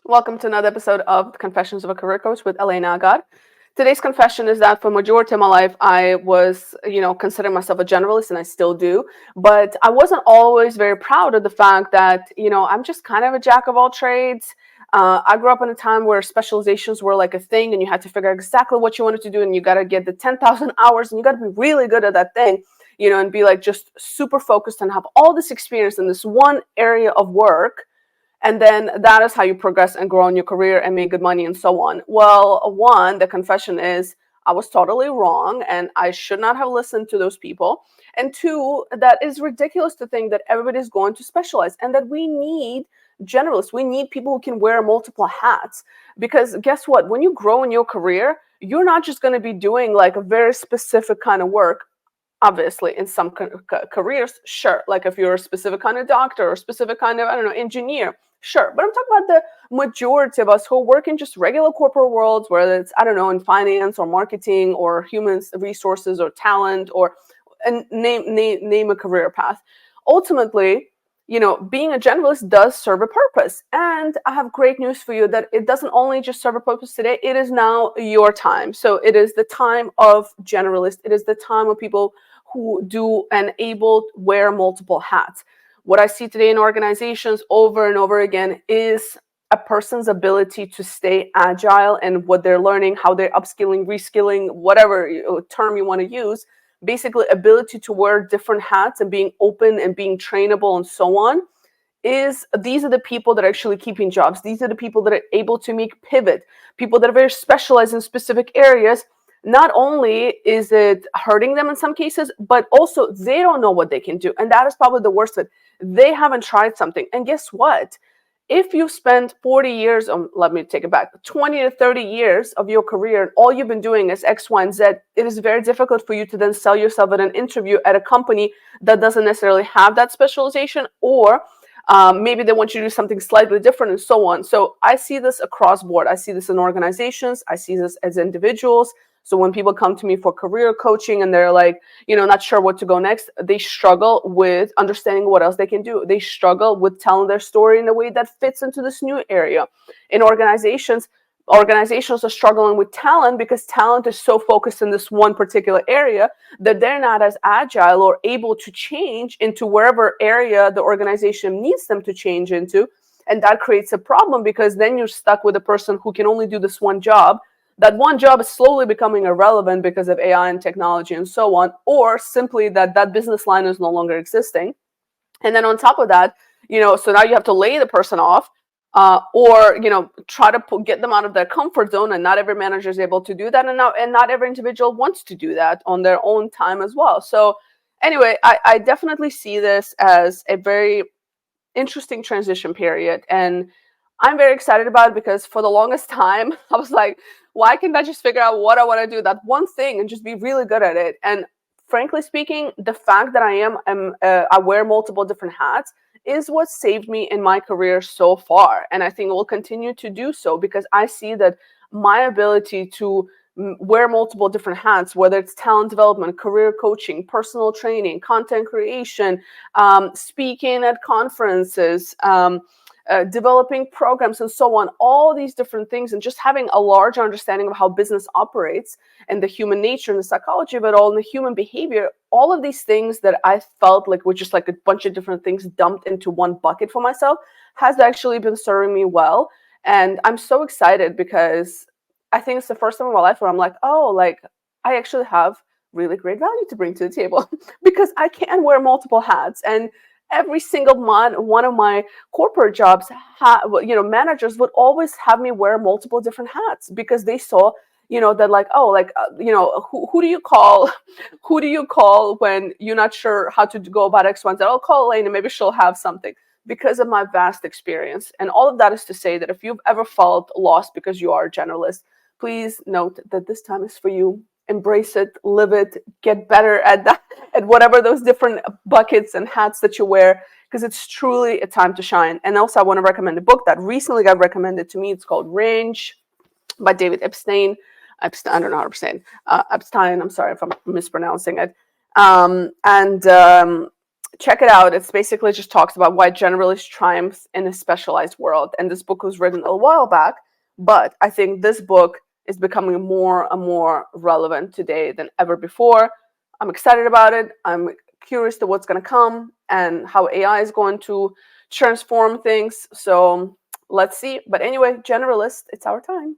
Welcome to another episode of Confessions of a Career Coach with Elena Agad. Today's confession is that for majority of my life, I was, considering myself a generalist, and I still do. But I wasn't always very proud of the fact that, I'm just kind of a jack of all trades. I grew up in a time where specializations were like a thing, and you had to figure out exactly what you wanted to do, and you got to get the 10,000 hours, and you got to be really good at that thing, and be like just super focused and have all this experience in this one area of work, and then that is how you progress and grow in your career and make good money and so on. Well, one, the confession is I was totally wrong and I should not have listened to those people. And two, that is ridiculous to think that everybody's going to specialize and that we need generalists. We need people who can wear multiple hats. Because guess what? When you grow in your career, you're not just going to be doing like a very specific kind of work. Obviously, in some careers, sure. Like if you're a specific kind of doctor or a specific kind of, I don't know, engineer, sure. But I'm talking about the majority of us who work in just regular corporate worlds, whether it's, I don't know, in finance or marketing or human resources or talent or and name a career path. Ultimately, being a generalist does serve a purpose. And I have great news for you that it doesn't only just serve a purpose today, it is now your time. So it is the time of generalists. It is the time of people who do and able to wear multiple hats. What I see today in organizations over and over again is a person's ability to stay agile and what they're learning, how they're upskilling, reskilling, whatever term you want to use. Basically, ability to wear different hats and being open and being trainable and so on. These are the people that are actually keeping jobs. These are the people that are able to make pivot, people that are very specialized in specific areas. Not only is it hurting them in some cases, but also they don't know what they can do. And that is probably the worst of it. They haven't tried something. And guess what? If you spend 40 years, let me take it back, 20 to 30 years of your career, and all you've been doing is X, Y, and Z, it is very difficult for you to then sell yourself at an interview at a company that doesn't necessarily have that specialization, or maybe they want you to do something slightly different and so on. So I see this across board. I see this in organizations. I see this as individuals. So when people come to me for career coaching and they're like, not sure what to go next, they struggle with understanding what else they can do. They struggle with telling their story in a way that fits into this new area. In organizations are struggling with talent because talent is so focused in this one particular area that they're not as agile or able to change into wherever area the organization needs them to change into. And that creates a problem because then you're stuck with a person who can only do this one job. That one job is slowly becoming irrelevant because of AI and technology and so on, or simply that business line is no longer existing. And then on top of that, so now you have to lay the person off, or try to get them out of their comfort zone. And not every manager is able to do that, and not every individual wants to do that on their own time as well. So anyway, I definitely see this as a very interesting transition period, and I'm very excited about it because for the longest time I was like, why can't I just figure out what I want to do, that one thing, and just be really good at it? And frankly speaking, the fact that I wear multiple different hats is what saved me in my career so far, and I think it will continue to do so because I see that my ability to wear multiple different hats, whether it's talent development, career coaching, personal training, content creation, speaking at conferences, developing programs and so on, all these different things, and just having a larger understanding of how business operates and the human nature and the psychology of it all and the human behavior, all of these things that I felt like were just like a bunch of different things dumped into one bucket for myself has actually been serving me well. And I'm so excited because I think it's the first time in my life where I'm like, oh, like I actually have really great value to bring to the table because I can wear multiple hats. And every single one of my corporate jobs, managers would always have me wear multiple different hats because they saw, that like, oh, like, who do you call? Who do you call when you're not sure how to go about X, Y, and Z? I'll call Elena, maybe she'll have something, because of my vast experience. And all of that is to say that if you've ever felt lost because you are a generalist, please note that this time is for you. Embrace it, live it, get better at that, at whatever those different buckets and hats that you wear, because it's truly a time to shine. And also I want to recommend a book that recently got recommended to me. It's called Range by David Epstein. I don't know how to say it. Epstein, I'm sorry if I'm mispronouncing it. check it out. It's basically just talks about why generalists triumph in a specialized world. And this book was written a while back, but I think this book is becoming more and more relevant today than ever before. I'm excited about it. I'm curious to what's going to come and how AI is going to transform things. So let's see. But anyway, generalists, it's our time.